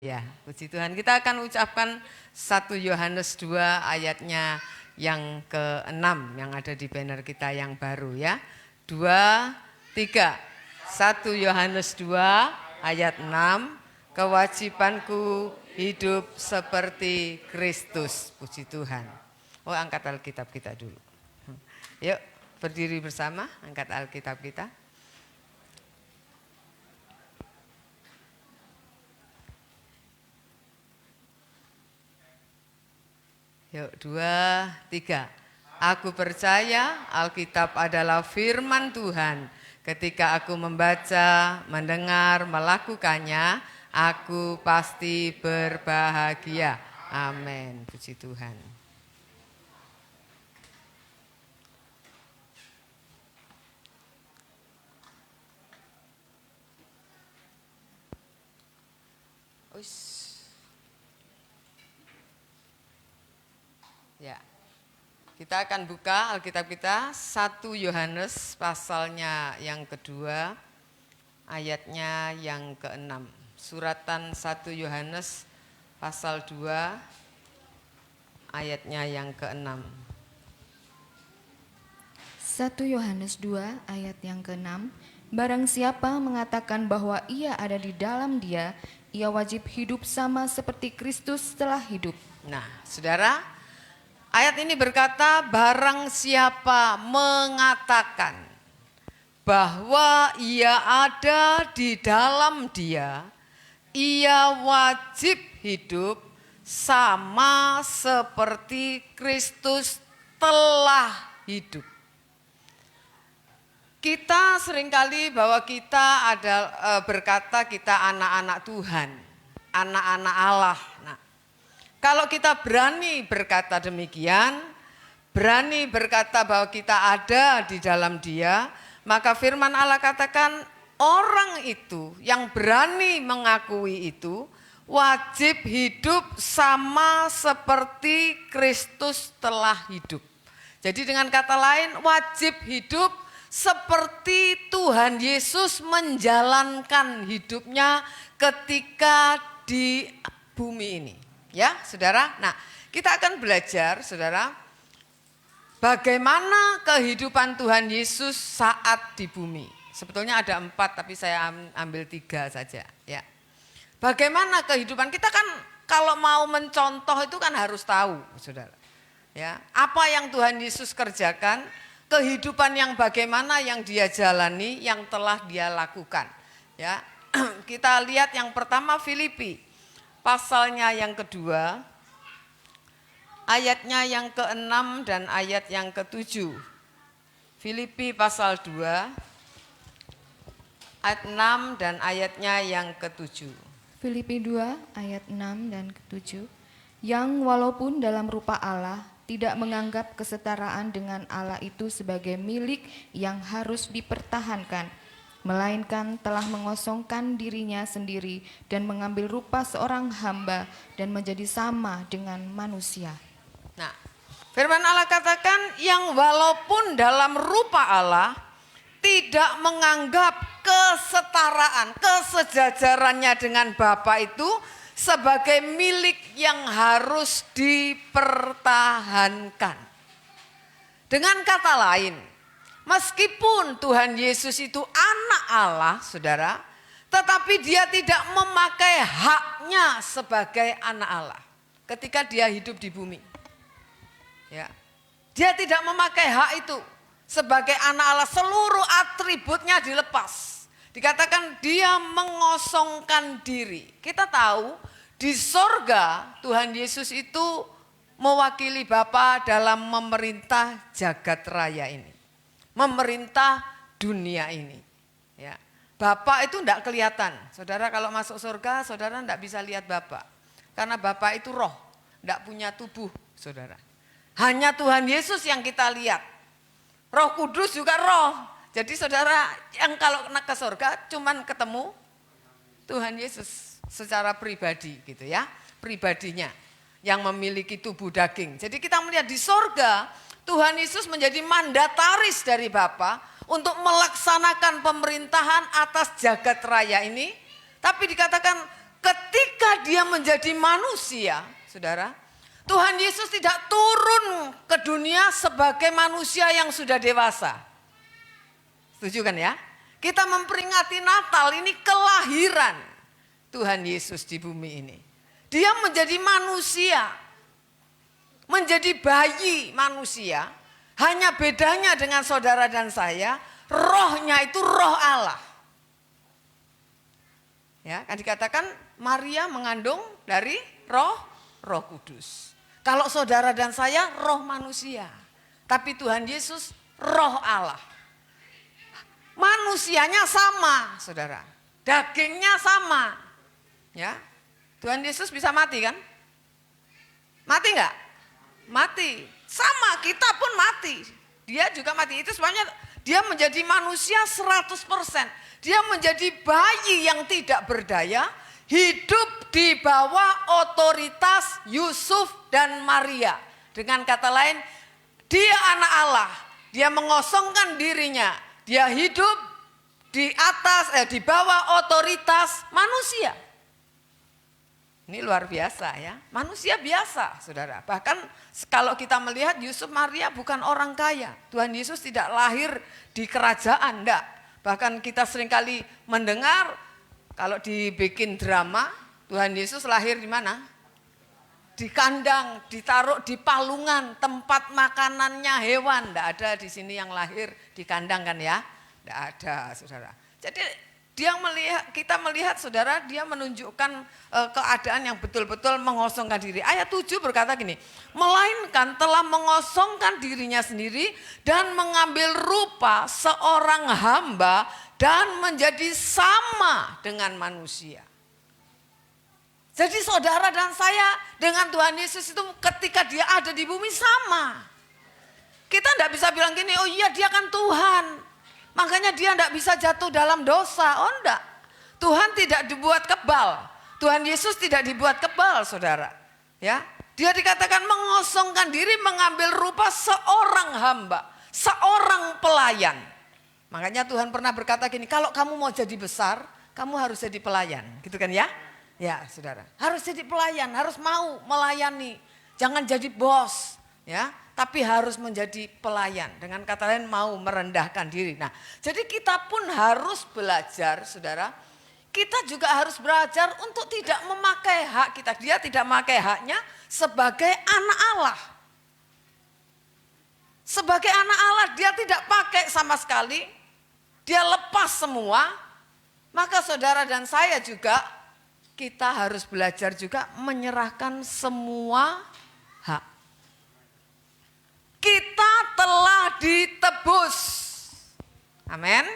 Ya, puji Tuhan. Kita akan ucapkan 1 Yohanes 2 ayatnya yang ke-6 yang ada di banner kita yang baru ya. 2, 3. 1 Yohanes 2 ayat 6. Kewajibanku hidup seperti Kristus. Puji Tuhan. Oh, angkat Alkitab kita dulu. Yuk, berdiri bersama, angkat Alkitab kita. Yuk, 2, 3. Aku percaya Alkitab adalah firman Tuhan. Ketika aku membaca, mendengar, melakukannya, aku pasti berbahagia. Amin. Puji Tuhan. Ya. Kita akan buka Alkitab kita 1 Yohanes pasalnya yang kedua, ayatnya yang ke-6. Suratan 1 Yohanes pasal 2 ayatnya yang ke-6. 1 Yohanes 2 ayat yang ke-6. Barang siapa mengatakan bahwa ia ada di dalam Dia, ia wajib hidup sama seperti Kristus telah hidup. Nah, saudara, ayat ini berkata barang siapa mengatakan bahwa ia ada di dalam Dia, ia wajib hidup sama seperti Kristus telah hidup. Kita seringkali bahwa kita berkata kita anak-anak Tuhan, anak-anak Allah. Nah, kalau kita berani berkata demikian, berani berkata bahwa kita ada di dalam Dia, maka firman Allah katakan orang itu yang berani mengakui itu wajib hidup sama seperti Kristus telah hidup. Jadi dengan kata lain wajib hidup seperti Tuhan Yesus menjalankan hidupnya ketika di bumi ini. Ya, saudara. Nah, kita akan belajar, saudara, bagaimana kehidupan Tuhan Yesus saat di bumi. Sebetulnya ada 4, tapi saya ambil 3 saja. Ya, bagaimana kehidupan kita kan kalau mau mencontoh itu kan harus tahu, saudara. Ya, apa yang Tuhan Yesus kerjakan, kehidupan yang bagaimana yang Dia jalani, yang telah Dia lakukan. Ya, kita lihat yang pertama Filipi. Pasalnya yang kedua, ayatnya yang ke-6 dan ayat yang ke-7. Filipi pasal 2, ayat 6 dan ayatnya yang ke-7. Filipi 2 ayat 6 dan ke-7. Yang walaupun dalam rupa Allah, tidak menganggap kesetaraan dengan Allah itu sebagai milik yang harus dipertahankan, melainkan telah mengosongkan dirinya sendiri dan mengambil rupa seorang hamba dan menjadi sama dengan manusia. Nah, firman Allah katakan yang walaupun dalam rupa Allah tidak menganggap kesetaraan, kesejajarannya dengan Bapa itu sebagai milik yang harus dipertahankan. Dengan kata lain, meskipun Tuhan Yesus itu anak Allah, saudara, tetapi Dia tidak memakai haknya sebagai anak Allah ketika Dia hidup di bumi. Ya. Dia tidak memakai hak itu sebagai anak Allah, seluruh atributnya dilepas. Dikatakan Dia mengosongkan diri. Kita tahu di sorga Tuhan Yesus itu mewakili Bapa dalam memerintah jagat raya ini. Memerintah dunia ini. Ya. Bapa itu tidak kelihatan. Saudara kalau masuk surga, saudara tidak bisa lihat Bapa. Karena Bapa itu roh, tidak punya tubuh, saudara. Hanya Tuhan Yesus yang kita lihat. Roh Kudus juga roh. Jadi saudara yang kalau ke surga cuman ketemu Tuhan Yesus secara pribadi gitu ya. Pribadinya yang memiliki tubuh daging. Jadi kita melihat di surga Tuhan Yesus menjadi mandataris dari Bapa untuk melaksanakan pemerintahan atas jagat raya ini. Tapi dikatakan ketika dia menjadi manusia, saudara, Tuhan Yesus tidak turun ke dunia sebagai manusia yang sudah dewasa. Setuju kan ya? Kita memperingati Natal, ini kelahiran Tuhan Yesus di bumi ini. Dia menjadi manusia, menjadi bayi manusia. Hanya bedanya dengan saudara dan saya, rohnya itu roh Allah. Ya, kan dikatakan Maria mengandung dari Roh Kudus. Kalau saudara dan saya roh manusia, tapi Tuhan Yesus roh Allah. Manusianya sama, saudara. Dagingnya sama. Ya. Tuhan Yesus bisa mati kan? Mati enggak? Mati. Sama, kita pun mati. Dia juga mati. Itu sebabnya dia menjadi manusia 100%. Dia menjadi bayi yang tidak berdaya, hidup di bawah otoritas Yusuf dan Maria. Dengan kata lain, dia anak Allah. Dia mengosongkan dirinya. Dia hidup di bawah otoritas manusia. Ini luar biasa ya. Manusia biasa, saudara. Bahkan kalau kita melihat Yusuf Maria bukan orang kaya. Tuhan Yesus tidak lahir di kerajaan, enggak. Bahkan kita seringkali mendengar kalau dibikin drama, Tuhan Yesus lahir di mana? Di kandang, ditaruh di palungan, tempat makanannya hewan. Enggak ada di sini yang lahir di kandang kan ya? Enggak ada, saudara. Jadi kita melihat saudara, dia menunjukkan keadaan yang betul-betul mengosongkan diri. Ayat 7 berkata gini, melainkan telah mengosongkan dirinya sendiri dan mengambil rupa seorang hamba dan menjadi sama dengan manusia. Jadi saudara dan saya dengan Tuhan Yesus itu ketika dia ada di bumi sama. Kita tidak bisa bilang gini, oh iya dia kan Tuhan. Makanya dia tidak bisa jatuh dalam dosa. Oh enggak. Tuhan tidak dibuat kebal. Tuhan Yesus tidak dibuat kebal, saudara. Ya, dia dikatakan mengosongkan diri, mengambil rupa seorang hamba, seorang pelayan. Makanya Tuhan pernah berkata gini, kalau kamu mau jadi besar, kamu harus jadi pelayan. Gitu kan ya? Ya, saudara. Harus jadi pelayan, harus mau melayani. Jangan jadi bos, ya. Tapi harus menjadi pelayan. Dengan kata lain mau merendahkan diri. Nah, jadi kita pun harus belajar, saudara. Kita juga harus belajar untuk tidak memakai hak kita. Dia tidak memakai haknya sebagai anak Allah. Sebagai anak Allah dia tidak pakai sama sekali. Dia lepas semua. Maka saudara dan saya juga, kita harus belajar juga menyerahkan semua hak. Kita telah ditebus. Amin.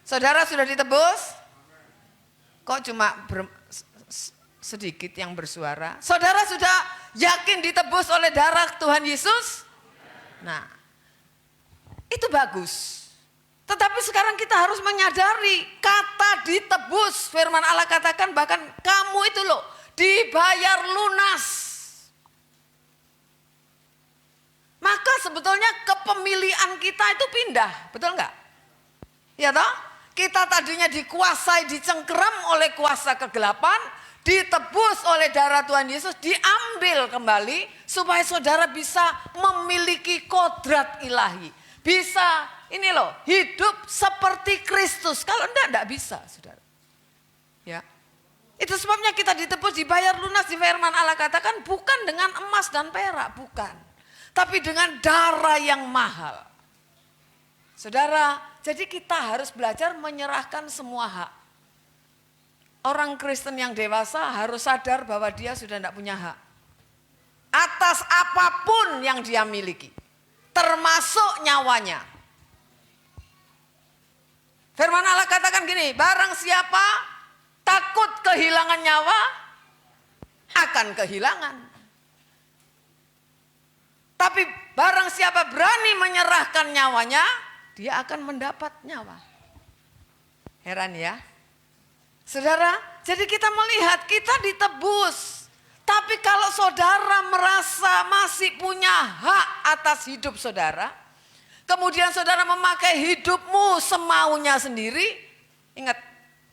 Saudara sudah ditebus? Kok cuma sedikit yang bersuara? Saudara sudah yakin ditebus oleh darah Tuhan Yesus? Nah, itu bagus. Tetapi sekarang kita harus menyadari kata ditebus. Firman Allah katakan bahkan kamu itu loh dibayar lunas. Maka sebetulnya kepemilikan kita itu pindah, betul enggak? Ya toh? Kita tadinya dikuasai, dicengkeram oleh kuasa kegelapan, ditebus oleh darah Tuhan Yesus, diambil kembali supaya saudara bisa memiliki kodrat ilahi. Bisa ini loh, hidup seperti Kristus. Kalau enggak bisa, saudara. Ya. Itu sebabnya kita ditebus, dibayar lunas, di firman Allah katakan bukan dengan emas dan perak, bukan. Tapi dengan darah yang mahal. Saudara, jadi kita harus belajar menyerahkan semua hak. Orang Kristen yang dewasa harus sadar bahwa dia sudah tidak punya hak. Atas apapun yang dia miliki. Termasuk nyawanya. Firman Allah katakan gini, barang siapa takut kehilangan nyawa, akan kehilangan. Tapi barang siapa berani menyerahkan nyawanya, dia akan mendapat nyawa. Heran ya. Saudara, jadi kita melihat kita ditebus. Tapi kalau saudara merasa masih punya hak atas hidup saudara, kemudian saudara memakai hidupmu semaunya sendiri,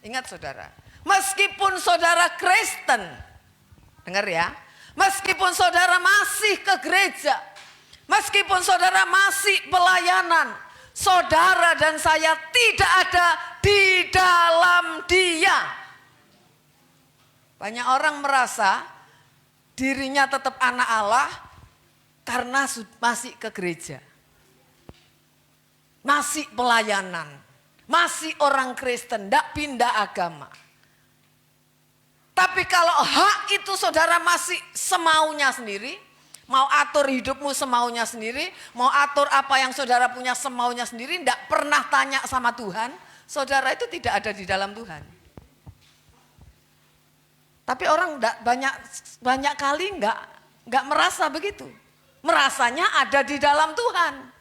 ingat saudara. Meskipun saudara Kristen, dengar ya, meskipun saudara masih ke gereja, meskipun saudara masih pelayanan, saudara dan saya tidak ada di dalam Dia. Banyak orang merasa dirinya tetap anak Allah karena masih ke gereja, masih pelayanan, masih orang Kristen, tidak pindah agama. Tapi kalau hak itu saudara masih semaunya sendiri, mau atur hidupmu semaunya sendiri, mau atur apa yang saudara punya semaunya sendiri, tidak pernah tanya sama Tuhan, saudara itu tidak ada di dalam Tuhan. Tapi orang banyak kali nggak merasa begitu, merasanya ada di dalam Tuhan.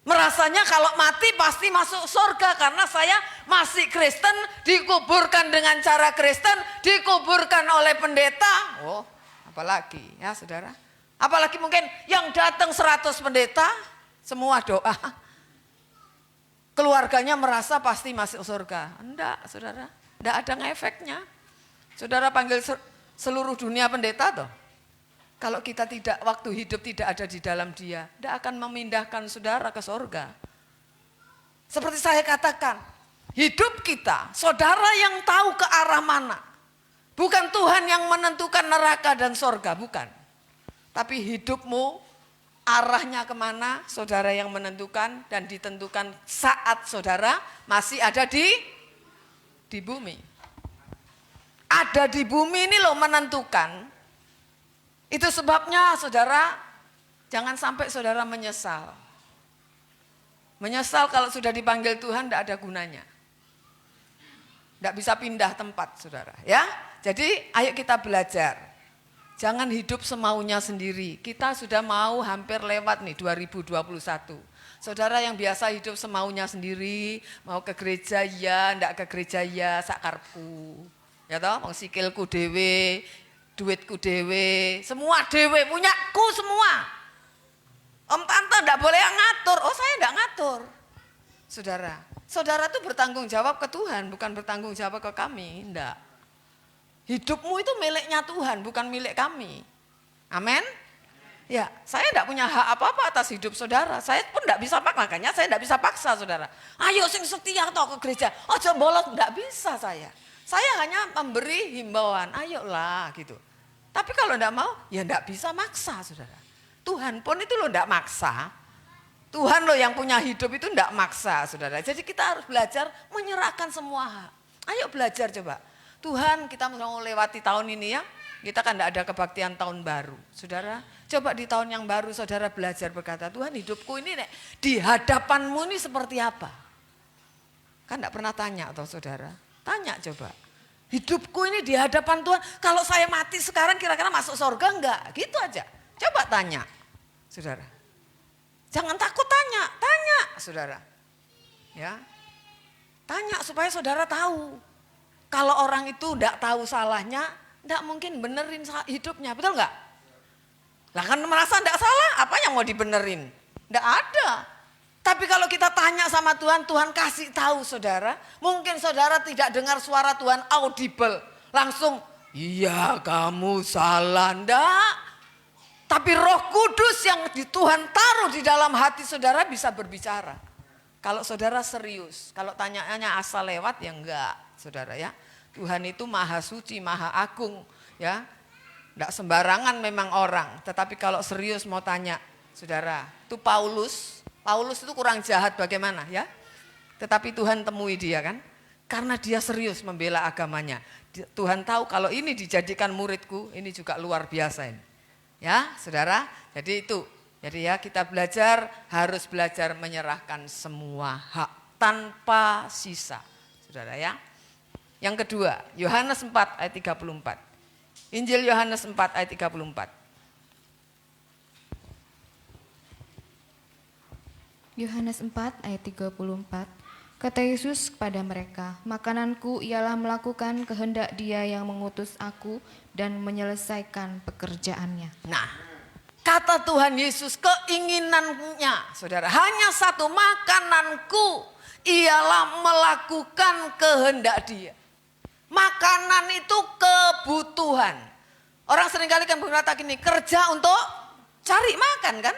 Merasanya kalau mati pasti masuk surga karena saya masih Kristen, dikuburkan dengan cara Kristen, dikuburkan oleh pendeta. Oh, apalagi ya saudara. Apalagi mungkin yang datang 100 pendeta, semua doa. Keluarganya merasa pasti masuk surga. Enggak saudara, enggak ada ngefeknya. Saudara panggil seluruh dunia pendeta toh. Kalau kita tidak, waktu hidup tidak ada di dalam Dia, tidak akan memindahkan saudara ke surga. Seperti saya katakan, hidup kita, saudara yang tahu ke arah mana. Bukan Tuhan yang menentukan neraka dan surga, bukan. Tapi hidupmu, arahnya kemana, saudara yang menentukan dan ditentukan saat saudara masih ada di bumi. Ada di bumi ini loh menentukan. Itu sebabnya saudara, jangan sampai saudara menyesal. Menyesal kalau sudah dipanggil Tuhan tidak ada gunanya. Tidak bisa pindah tempat saudara ya. Jadi ayo kita belajar. Jangan hidup semaunya sendiri. Kita sudah mau hampir lewat nih 2021. Saudara yang biasa hidup semaunya sendiri, mau ke gereja ya, tidak ke gereja ya, sakarku. Ya toh, mau sikilku dewe, duitku dewe, semua dewe, punyaku semua. Om tante enggak boleh yang ngatur, oh saya enggak ngatur. Saudara itu bertanggung jawab ke Tuhan, bukan bertanggung jawab ke kami, enggak. Hidupmu itu miliknya Tuhan, bukan milik kami. Amin? Ya, saya enggak punya hak apa-apa atas hidup saudara. Saya pun enggak bisa paksa, makanya saya enggak bisa paksa saudara. Ayo sing setia toh ke gereja, ojo bolos, enggak bisa saya. Saya hanya memberi himbauan, ayolah gitu. Tapi kalau enggak mau, ya enggak bisa maksa saudara. Tuhan pun itu loh enggak maksa. Tuhan loh yang punya hidup itu enggak maksa saudara. Jadi kita harus belajar menyerahkan semua hak. Ayo belajar coba. Tuhan kita mau lewati tahun ini ya. Kita kan enggak ada kebaktian tahun baru. Saudara, coba di tahun yang baru saudara belajar berkata, Tuhan hidupku ini nek, di hadapanmu ini seperti apa? Kan enggak pernah tanya atau saudara. Tanya coba. Hidupku ini di hadapan Tuhan, kalau saya mati sekarang kira-kira masuk surga enggak? Gitu aja. Coba tanya, saudara. Jangan takut tanya saudara. Ya, tanya supaya saudara tahu. Kalau orang itu enggak tahu salahnya, enggak mungkin benerin hidupnya, betul enggak? Lah kan merasa enggak salah, apa yang mau dibenerin? Enggak ada. Tapi kalau kita tanya sama Tuhan, Tuhan kasih tahu saudara. Mungkin saudara tidak dengar suara Tuhan audible. Langsung, iya kamu salah, enggak. Tapi Roh Kudus yang Tuhan taruh di dalam hati saudara bisa berbicara. Kalau saudara serius, kalau tanyaannya asal lewat ya enggak saudara ya. Tuhan itu maha suci, maha agung ya. Enggak sembarangan memang orang. Tetapi kalau serius mau tanya saudara, itu Paulus itu kurang jahat bagaimana ya. Tetapi Tuhan temui dia kan. Karena dia serius membela agamanya. Tuhan tahu kalau ini dijadikan muridku, ini juga luar biasa ini. Ya saudara, jadi itu. Jadi ya kita harus belajar menyerahkan semua hak tanpa sisa. Saudara ya. Yang kedua, Yohanes 4 ayat 34. Injil Yohanes 4 ayat 34. Yohanes 4 ayat 34. Kata Yesus kepada mereka, makananku ialah melakukan kehendak Dia yang mengutus aku dan menyelesaikan pekerjaannya. Nah, kata Tuhan Yesus keinginannya, saudara, hanya satu, makananku ialah melakukan kehendak Dia. Makanan itu kebutuhan. Orang seringkali kan berkata gini, kerja untuk cari makan kan?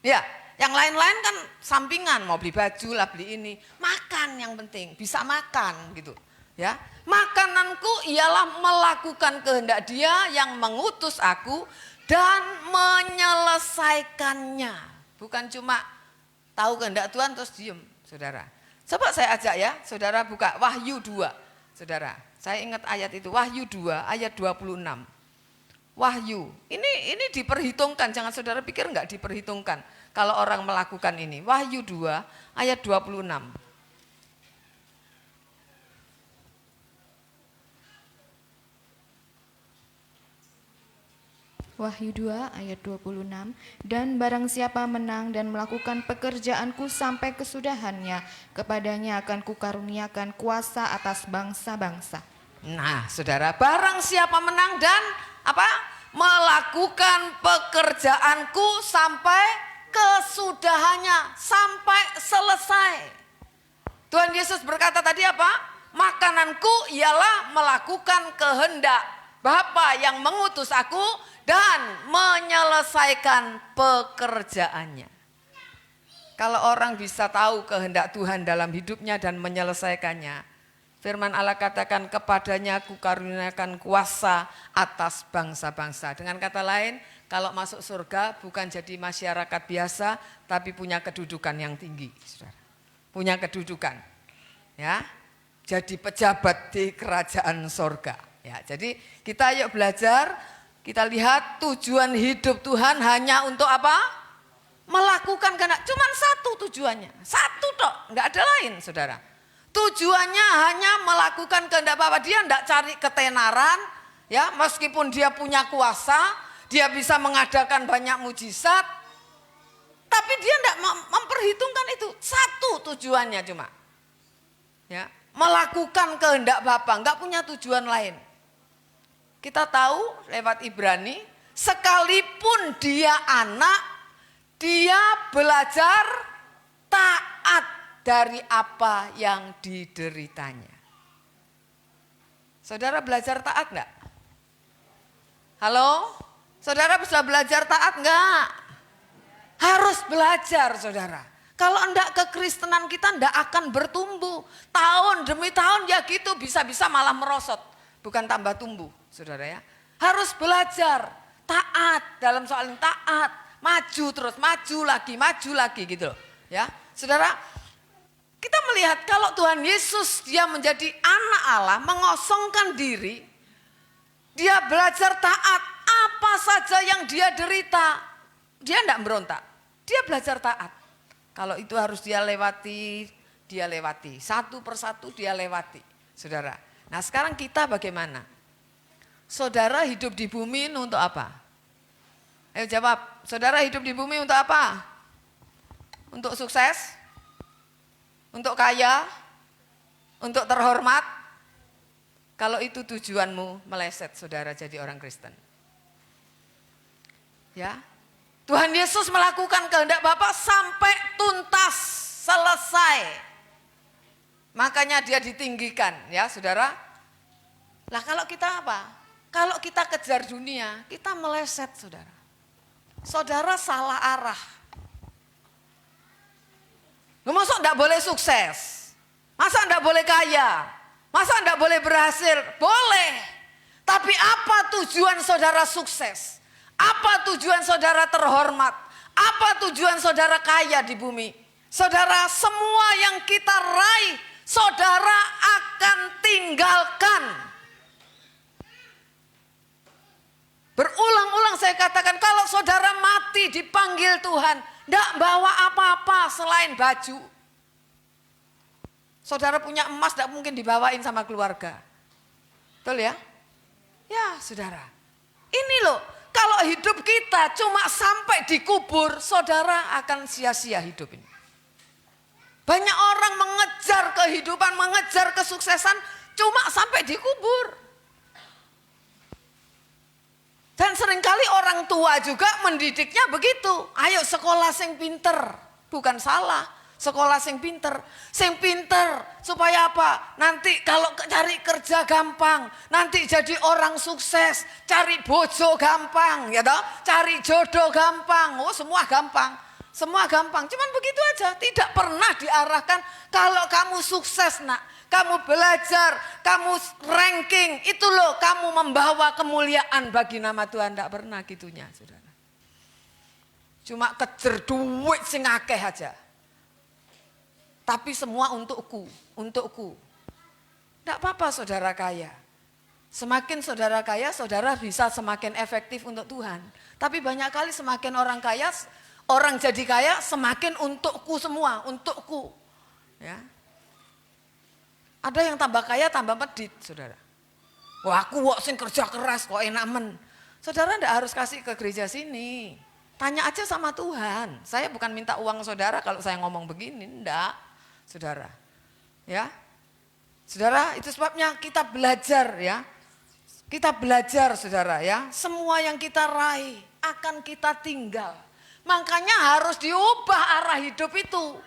Ya, yang lain-lain kan sampingan, mau beli baju lah, beli ini. Makan yang penting, bisa makan gitu. Ya, makananku ialah melakukan kehendak Dia yang mengutus aku dan menyelesaikannya. Bukan cuma tahu kehendak Tuhan terus diem, saudara. Coba saya ajak ya, saudara buka Wahyu 2. Saudara, saya ingat ayat itu, Wahyu 2 ayat 26. Wahyu, ini diperhitungkan, jangan saudara pikir enggak diperhitungkan kalau orang melakukan ini. Wahyu 2 ayat 26. Wahyu 2 ayat 26, dan barang siapa menang dan melakukan pekerjaanku sampai kesudahannya, kepadanya akan kukaruniakan kuasa atas bangsa-bangsa. Nah saudara, barang siapa menang dan apa? Melakukan pekerjaanku sampai kesudahannya, sampai selesai. Tuhan Yesus berkata tadi apa? Makananku ialah melakukan kehendak Bapa yang mengutus aku dan menyelesaikan pekerjaannya. Kalau orang bisa tahu kehendak Tuhan dalam hidupnya dan menyelesaikannya, firman Allah katakan kepadanya aku karuniakan kuasa atas bangsa-bangsa. Dengan kata lain, kalau masuk surga bukan jadi masyarakat biasa, tapi punya kedudukan yang tinggi, saudara. Punya kedudukan, ya, jadi pejabat di kerajaan surga. Ya, jadi kita yuk belajar, kita lihat tujuan hidup Tuhan hanya untuk apa? Melakukan kehendak. Cuman satu tujuannya, satu tok, nggak ada lain, saudara. Tujuannya hanya melakukan kehendak Bapa. Dia enggak cari ketenaran, ya, meskipun dia punya kuasa, dia bisa mengadakan banyak mujizat, tapi dia enggak memperhitungkan itu. Satu tujuannya cuma, ya, melakukan kehendak Bapa, enggak punya tujuan lain. Kita tahu lewat Ibrani, sekalipun dia anak, dia belajar taat dari apa yang dideritanya. Saudara belajar taat enggak? Halo? Saudara bisa belajar taat enggak? Harus belajar, saudara. Kalau enggak, kekristenan kita enggak akan bertumbuh. Tahun demi tahun ya gitu, bisa-bisa malah merosot. Bukan tambah tumbuh, saudara ya. Harus belajar taat, dalam soal taat. Maju terus, maju lagi gitu loh. Ya, saudara, kita melihat kalau Tuhan Yesus dia menjadi anak Allah, mengosongkan diri, dia belajar taat apa saja yang dia derita. Dia enggak berontak, dia belajar taat. Kalau itu harus dia lewati, satu persatu dia lewati, saudara. Nah sekarang kita bagaimana? Saudara hidup di bumi untuk apa? Ayo jawab, saudara hidup di bumi untuk apa? Untuk sukses? Untuk kaya? Untuk terhormat? Kalau itu tujuanmu meleset, saudara jadi orang Kristen. Ya, Tuhan Yesus melakukan kehendak Bapa sampai tuntas, selesai. Makanya dia ditinggikan, ya saudara. Lah kalau kita apa? Kalau kita kejar dunia, kita meleset, saudara. Saudara salah arah. Masa enggak boleh sukses? Masa enggak boleh kaya? Masa enggak boleh berhasil? Boleh. Tapi apa tujuan saudara sukses? Apa tujuan saudara terhormat? Apa tujuan saudara kaya di bumi? Saudara, semua yang kita raih, saudara akan tinggalkan. Berulang-ulang saya katakan, kalau saudara mati dipanggil Tuhan, tidak bawa apa-apa selain baju. Saudara punya emas tidak mungkin dibawain sama keluarga. Betul ya? Ya saudara, ini loh, kalau hidup kita cuma sampai dikubur, saudara akan sia-sia hidup ini. Banyak orang mengejar kehidupan, mengejar kesuksesan cuma sampai dikubur. Dan seringkali orang tua juga mendidiknya begitu. Ayo sekolah sing pinter, bukan salah. sekolah sing pinter supaya apa? Nanti kalau cari kerja gampang, nanti jadi orang sukses, cari bojo gampang, ya toh? Cari jodoh gampang, oh semua gampang. Semua gampang, cuman begitu aja, tidak pernah diarahkan kalau kamu sukses nak, kamu belajar, kamu ranking, itu loh kamu membawa kemuliaan bagi nama Tuhan, tidak pernah gitunya saudara. Cuma kejar duit sing akeh aja. Tapi semua untukku. Tidak apa-apa saudara kaya. Semakin saudara kaya, saudara bisa semakin efektif untuk Tuhan. Tapi banyak kali semakin orang kaya, orang jadi kaya semakin untukku semua, untukku. Ya. Ada yang tambah kaya tambah medit saudara. Wah aku kok sing kerja keras kok enak men. Saudara tidak harus kasih ke gereja sini. Tanya aja sama Tuhan. Saya bukan minta uang saudara kalau saya ngomong begini, enggak. Saudara. Ya. Saudara, itu sebabnya kita belajar ya. Kita belajar saudara ya. Semua yang kita raih akan kita tinggal. Makanya harus diubah arah hidup itu.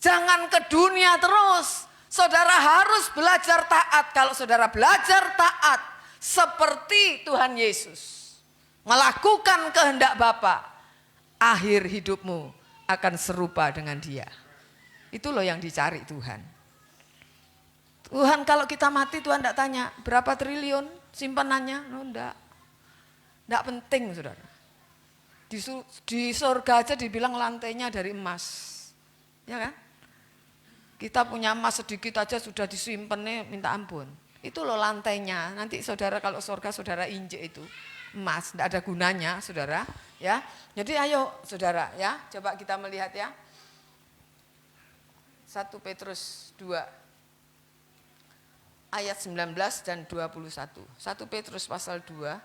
Jangan ke dunia terus. Saudara harus belajar taat. Kalau saudara belajar taat seperti Tuhan Yesus. Melakukan kehendak Bapa, akhir hidupmu akan serupa dengan Dia. Itu loh yang dicari Tuhan. Tuhan kalau kita mati Tuhan tidak tanya berapa triliun simpanannya. No, enggak. Enggak penting saudara. Di surga aja dibilang lantainya dari emas. Ya kan? Kita punya emas sedikit aja sudah disimpannya minta ampun. Itu loh lantainya. Nanti saudara kalau surga saudara injek itu emas. Tidak ada gunanya saudara. Ya. Jadi ayo saudara ya. Coba kita melihat ya. 1 Petrus 2 ayat 19 dan 21. 1 Petrus pasal 2.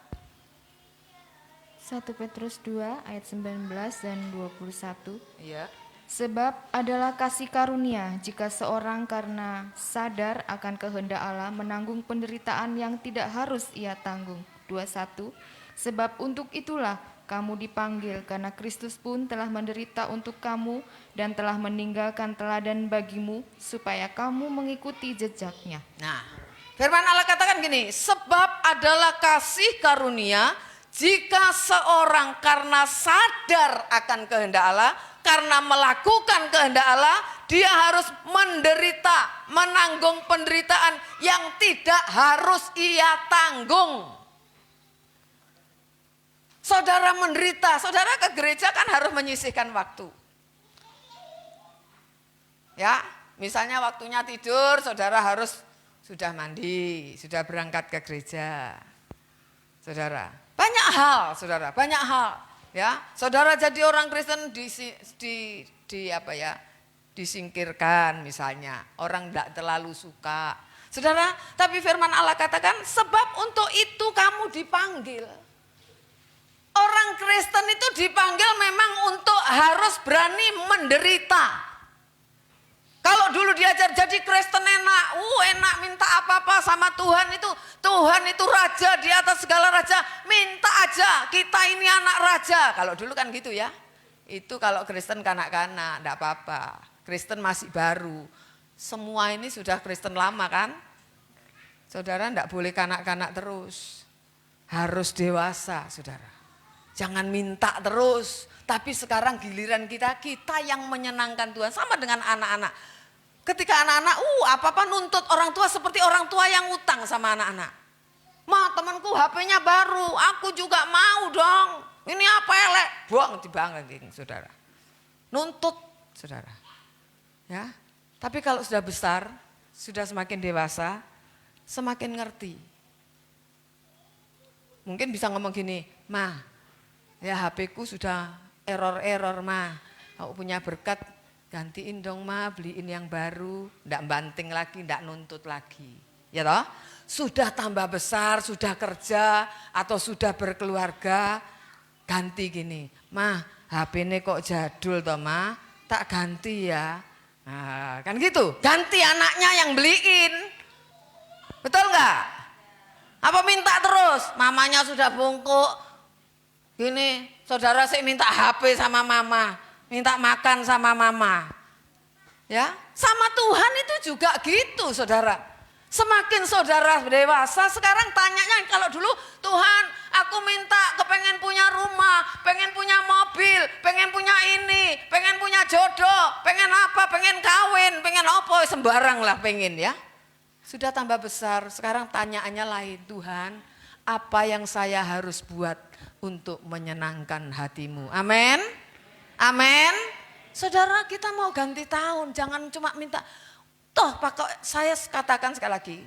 1 Petrus 2 ayat 19 dan 21. Iya. Sebab adalah kasih karunia jika seorang karena sadar akan kehendak Allah menanggung penderitaan yang tidak harus ia tanggung. 21. Sebab untuk itulah kamu dipanggil, karena Kristus pun telah menderita untuk kamu dan telah meninggalkan teladan bagimu supaya kamu mengikuti jejaknya. Nah, firman Allah katakan gini, sebab adalah kasih karunia jika seorang karena sadar akan kehendak Allah, karena melakukan kehendak Allah, dia harus menderita, menanggung penderitaan yang tidak harus ia tanggung. Saudara menderita, saudara ke gereja kan harus menyisihkan waktu. Ya, misalnya waktunya tidur, saudara harus sudah mandi, sudah berangkat ke gereja. Saudara, banyak hal, saudara, banyak hal. Ya, saudara jadi orang Kristen disingkirkan misalnya, orang tidak terlalu suka. Saudara, tapi firman Allah katakan sebab untuk itu kamu dipanggil. Orang Kristen itu dipanggil memang untuk harus berani menderita. Kalau dulu diajar jadi Kristen enak, enak minta apa-apa sama Tuhan itu raja di atas segala raja, minta aja, kita ini anak raja. Kalau dulu kan gitu ya. Itu kalau Kristen kanak-kanak, enggak apa-apa. Kristen masih baru. Semua ini sudah Kristen lama kan? Saudara enggak boleh kanak-kanak terus. Harus dewasa, saudara. Jangan minta terus, tapi sekarang giliran kita yang menyenangkan Tuhan. Sama dengan anak-anak. Ketika anak-anak, apa-apa nuntut orang tua seperti orang tua yang utang sama anak-anak. Ma, temanku HP-nya baru, aku juga mau dong. Ini apa elek? Buang dibangun, saudara. Nuntut, saudara. Ya, tapi kalau sudah besar, sudah semakin dewasa, semakin ngerti. Mungkin bisa ngomong gini, Ma, ya HP-ku sudah error Ma. Aku punya berkat, gantiin dong Ma, beliin yang baru. Nggak banting lagi, nggak nuntut lagi. Ya toh? Sudah tambah besar, sudah kerja atau sudah berkeluarga, ganti gini. Ma, HP ini kok jadul toh Ma, tak ganti ya. Nah, kan gitu. Ganti anaknya yang beliin. Betul nggak? Apa minta terus? Mamanya sudah bungkuk. Gini, saudara saya minta HP sama mama, minta makan sama mama. Ya, sama Tuhan itu juga gitu, saudara. Semakin saudara dewasa, sekarang tanyanya kalau dulu, Tuhan aku minta kepengen punya rumah, pengen punya mobil, pengen punya ini, pengen punya jodoh, pengen apa, pengen kawin, pengen apa, sembarang lah pengen ya. Sudah tambah besar, sekarang tanyaannya lain, Tuhan apa yang saya harus buat untuk menyenangkan hatimu. Amin, amin. Saudara, kita mau ganti tahun, jangan cuma minta. Toh saya katakan sekali lagi,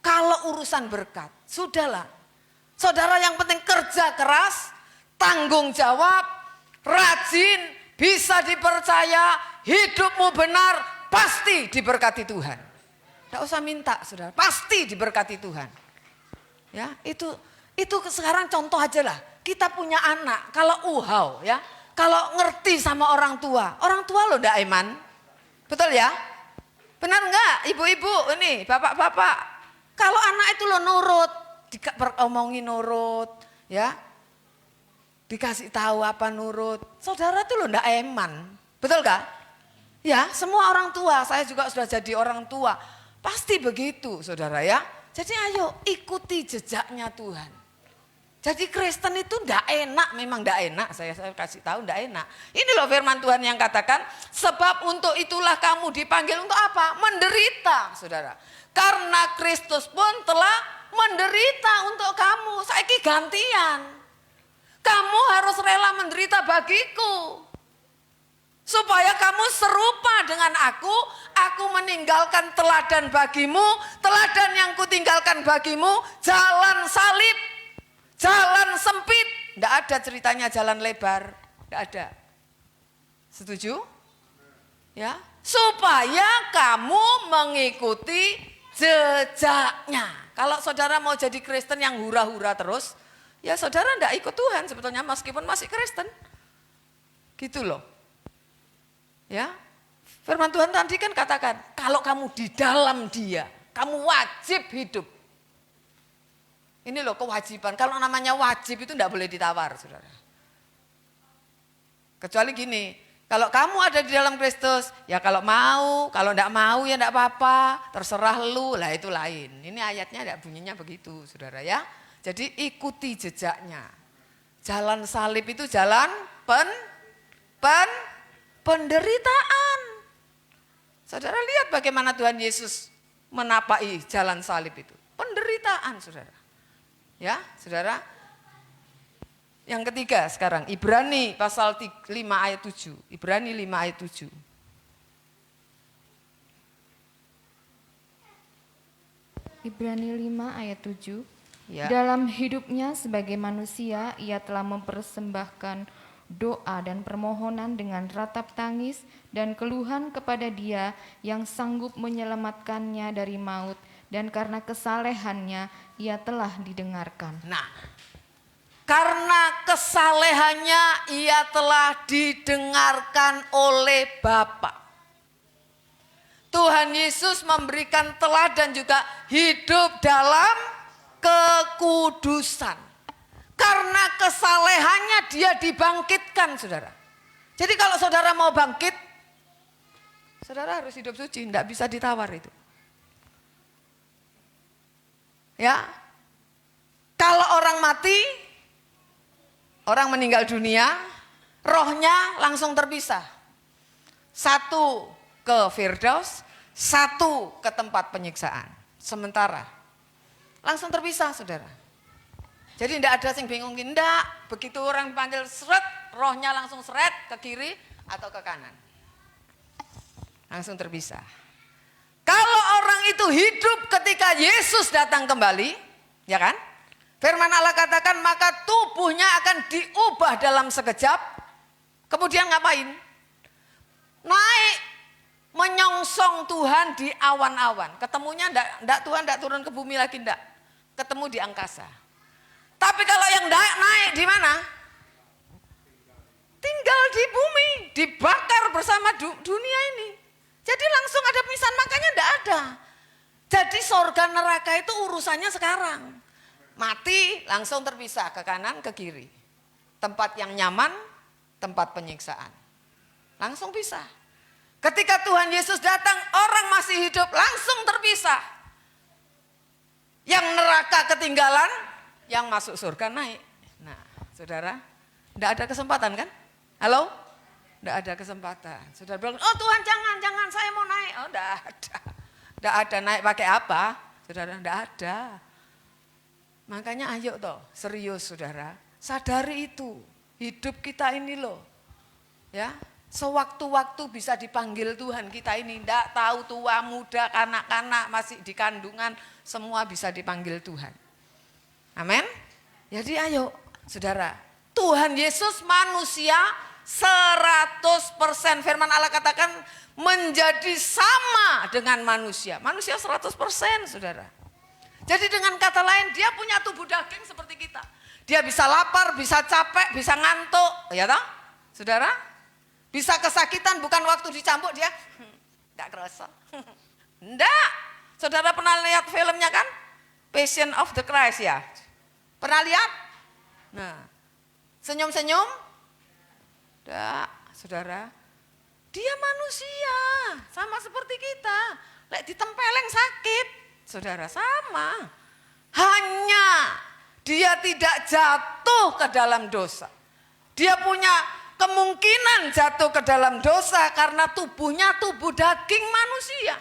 kalau urusan berkat, sudahlah. Saudara yang penting kerja keras, tanggung jawab, rajin, bisa dipercaya, hidupmu benar, pasti diberkati Tuhan. Tidak usah minta, saudara, pasti diberkati Tuhan. Ya, itu sekarang contoh aja lah. Kita punya anak, kalau ya, kalau ngerti sama orang tua loh ndak iman. Betul ya? Benar enggak ibu-ibu ini, bapak-bapak? Kalau anak itu lo nurut, omongin nurut, ya. Dikasih tahu apa nurut. Saudara itu lo ndak eman. Betul enggak? Ya, semua orang tua, saya juga sudah jadi orang tua. Pasti begitu, saudara ya. Jadi ayo ikuti jejaknya Tuhan. Jadi Kristen itu ndak enak, memang ndak enak. Saya kasih tahu ndak enak. Ini loh firman Tuhan yang katakan, sebab untuk itulah kamu dipanggil untuk apa? Menderita, saudara. Karena Kristus pun telah menderita untuk kamu. Saiki gantian. Kamu harus rela menderita bagiku. Supaya kamu serupa dengan aku meninggalkan teladan bagimu, teladan yang kutinggalkan bagimu, jalan salib. Jalan sempit, tidak ada ceritanya jalan lebar, tidak ada. Setuju? Ya, supaya kamu mengikuti jejaknya. Kalau saudara mau jadi Kristen yang hura-hura terus, ya saudara tidak ikut Tuhan sebetulnya meskipun masih Kristen. Gitu loh. Ya, firman Tuhan tadi kan katakan, kalau kamu di dalam Dia, kamu wajib hidup. Ini loh kewajiban. Kalau namanya wajib itu tidak boleh ditawar, saudara. Kecuali gini, kalau kamu ada di dalam Kristus, ya kalau mau, kalau tidak mau ya tidak apa-apa, terserah lu, lah itu lain. Ini ayatnya tidak bunyinya begitu, saudara ya. Jadi ikuti jejaknya. Jalan salib itu jalan penderitaan. Saudara lihat bagaimana Tuhan Yesus menapai jalan salib itu. Penderitaan, saudara. Ya, saudara. Yang ketiga sekarang, Ibrani pasal 5 ayat 7. Ibrani 5 ayat 7. Ibrani 5 ayat 7. Ya. Dalam hidupnya sebagai manusia, ia telah mempersembahkan doa dan permohonan dengan ratap tangis dan keluhan kepada Dia yang sanggup menyelamatkannya dari maut, dan karena kesalehannya ia telah didengarkan. Nah, karena kesalehannya ia telah didengarkan oleh Bapa. Tuhan Yesus memberikan teladan juga hidup dalam kekudusan. Karena kesalehannya dia dibangkitkan, saudara. Jadi kalau saudara mau bangkit, saudara harus hidup suci, tidak bisa ditawar itu. Ya, kalau orang mati, orang meninggal dunia, rohnya langsung terpisah. Satu ke Firdaus, satu ke tempat penyiksaan. Sementara, langsung terpisah, saudara. Jadi tidak ada yang bingung, tidak. Begitu orang panggil seret, rohnya langsung seret ke kiri atau ke kanan. Langsung terpisah. Kalau orang itu hidup ketika Yesus datang kembali, ya kan? Firman Allah katakan maka tubuhnya akan diubah dalam sekejap. Kemudian ngapain? Naik menyongsong Tuhan di awan-awan. Ketemunya enggak Tuhan enggak turun ke bumi lagi, enggak. Ketemu di angkasa. Tapi kalau yang naik di mana? Tinggal di bumi, dibakar bersama dunia ini. Jadi langsung ada pemisahan, makanya enggak ada. Jadi surga neraka itu urusannya sekarang. Mati langsung terpisah ke kanan ke kiri. Tempat yang nyaman, tempat penyiksaan. Langsung pisah. Ketika Tuhan Yesus datang, orang masih hidup langsung terpisah. Yang neraka ketinggalan, yang masuk surga naik. Nah, saudara, tidak ada kesempatan kan? Halo? Tidak ada kesempatan. Saudara bilang, oh Tuhan jangan, saya mau naik. Oh tidak ada. Tidak ada, naik pakai apa? Saudara, tidak ada. Makanya ayo toh, serius saudara. Sadari itu, hidup kita ini loh. Ya, sewaktu-waktu bisa dipanggil Tuhan kita ini. Tidak tahu tua, muda, kanak-kanak, masih di kandungan. Semua bisa dipanggil Tuhan. Amin. Jadi ayo saudara. Tuhan Yesus manusia 100%. Firman Allah katakan menjadi sama dengan manusia. Manusia 100% saudara. Jadi dengan kata lain dia punya tubuh daging seperti kita. Dia bisa lapar, bisa capek, bisa ngantuk. Ya toh saudara? Bisa kesakitan bukan waktu dicambuk dia. Enggak kerasa. Enggak. Saudara pernah lihat filmnya kan? Passion of the Christ ya. Pernah lihat? Nah, senyum-senyum? Enggak, saudara. Dia manusia, sama seperti kita. Lek ditempeleng sakit, saudara sama. Hanya dia tidak jatuh ke dalam dosa. Dia punya kemungkinan jatuh ke dalam dosa karena tubuhnya tubuh daging manusia.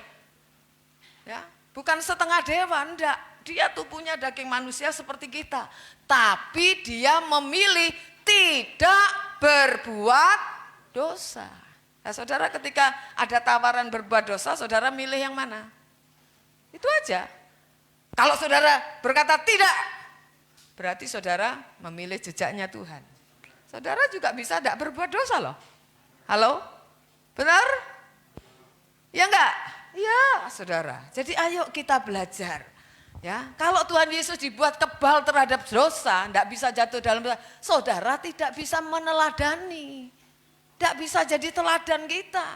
Ya, bukan setengah dewa, enggak. Dia tubuhnya daging manusia seperti kita. Tapi dia memilih tidak berbuat dosa. Nah, saudara ketika ada tawaran berbuat dosa, saudara milih yang mana? Itu aja. Kalau saudara berkata tidak, berarti saudara memilih jejaknya Tuhan. Saudara juga bisa tidak berbuat dosa loh. Halo? Benar? Ya enggak? Ya saudara, jadi ayo kita belajar. Ya, kalau Tuhan Yesus dibuat kebal terhadap dosa, tidak bisa jatuh dalam dosa, saudara tidak bisa meneladani. Tidak bisa jadi teladan kita.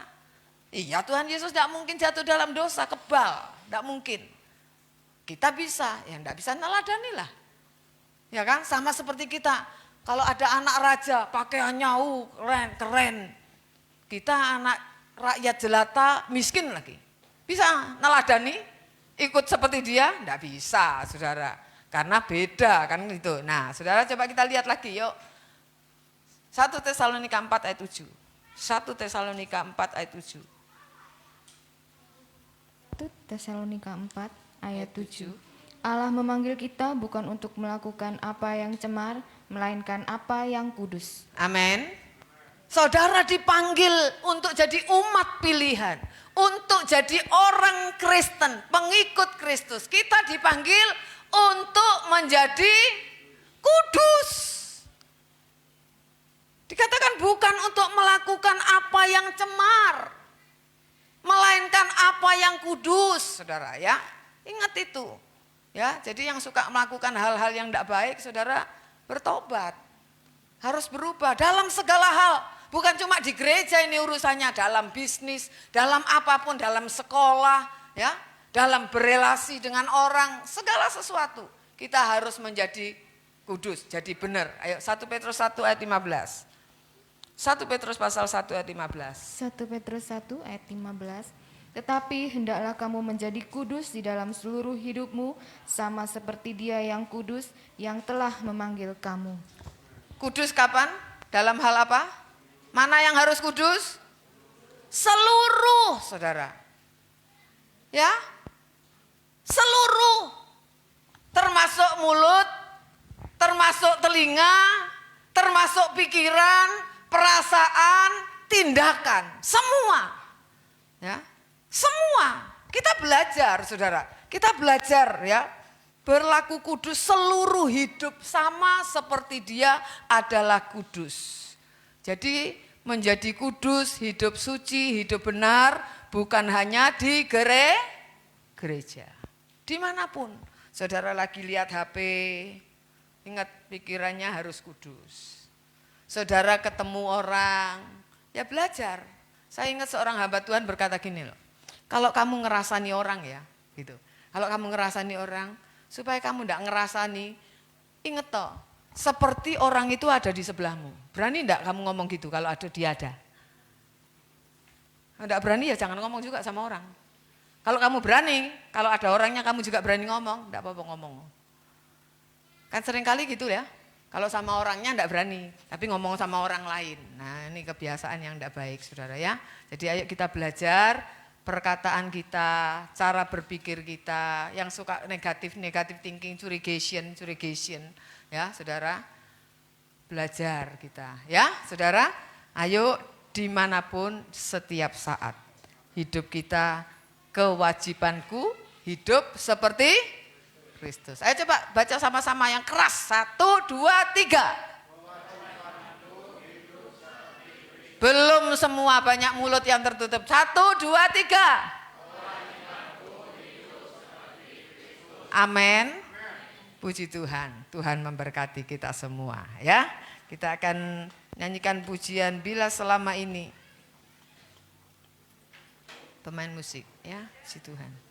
Iya Tuhan Yesus tidak mungkin jatuh dalam dosa, kebal, tidak mungkin. Kita bisa, ya tidak bisa neladani lah. Ya kan, sama seperti kita. Kalau ada anak raja, pakaiannya keren. Kita anak rakyat jelata, miskin lagi. Bisa neladani, ikut seperti dia? Tidak bisa saudara, karena beda kan gitu. Nah saudara coba kita lihat lagi yuk. 1 Tesalonika 4 ayat 7. 1 Tesalonika 4 ayat 7. 1 Tesalonika 4 ayat 7. Allah memanggil kita bukan untuk melakukan apa yang cemar, melainkan apa yang kudus. Amin. Saudara dipanggil untuk jadi umat pilihan. Untuk jadi orang Kristen, pengikut Kristus. Kita dipanggil untuk menjadi kudus. Dikatakan bukan untuk melakukan apa yang cemar. Melainkan apa yang kudus, saudara ya. Ingat itu. Ya, jadi yang suka melakukan hal-hal yang tidak baik, saudara bertobat. Harus berubah dalam segala hal. Bukan cuma di gereja ini urusannya, dalam bisnis, dalam apapun, dalam sekolah, ya, dalam berelasi dengan orang, segala sesuatu. Kita harus menjadi kudus, jadi benar. Ayo 1 Petrus 1 ayat 15. 1 Petrus pasal 1 ayat 15. 1 Petrus 1 ayat 15. Tetapi hendaklah kamu menjadi kudus di dalam seluruh hidupmu, sama seperti Dia yang kudus, yang telah memanggil kamu. Kudus kapan? Dalam hal apa? Mana yang harus kudus? Seluruh, saudara. Ya, seluruh. Termasuk mulut, termasuk telinga, termasuk pikiran, perasaan, tindakan. Semua. Ya, semua. Kita belajar, saudara. Kita belajar ya. Berlaku kudus seluruh hidup sama seperti Dia adalah kudus. Jadi menjadi kudus, hidup suci, hidup benar, bukan hanya di gereja. Dimanapun, saudara lagi lihat HP, ingat pikirannya harus kudus. Saudara ketemu orang, ya belajar. Saya ingat seorang hamba Tuhan berkata gini loh, kalau kamu ngerasani orang ya, gitu. Kalau kamu ngerasani orang, supaya kamu tidak ngerasani, ingat toh. Seperti orang itu ada di sebelahmu. Berani enggak kamu ngomong gitu kalau ada dia ada? Enggak berani ya jangan ngomong juga sama orang. Kalau kamu berani, kalau ada orangnya kamu juga berani ngomong, enggak apa-apa ngomong. Kan sering kali gitu ya. Kalau sama orangnya enggak berani, tapi ngomong sama orang lain. Nah, ini kebiasaan yang enggak baik, Saudara ya. Jadi ayo kita belajar perkataan kita, cara berpikir kita, yang suka negatif thinking, curigation, ya, Saudara. Belajar kita, ya, Saudara. Ayo dimanapun setiap saat. Hidup kita kewajibanku hidup seperti Kristus. Ayo coba baca sama-sama yang keras. 1, 2, 3. Belum semua, banyak mulut yang tertutup. 1, 2, 3. Amin. Puji Tuhan. Tuhan memberkati kita semua ya. Kita akan nyanyikan pujian Bila Selama Ini. Pemain musik ya, puji Tuhan.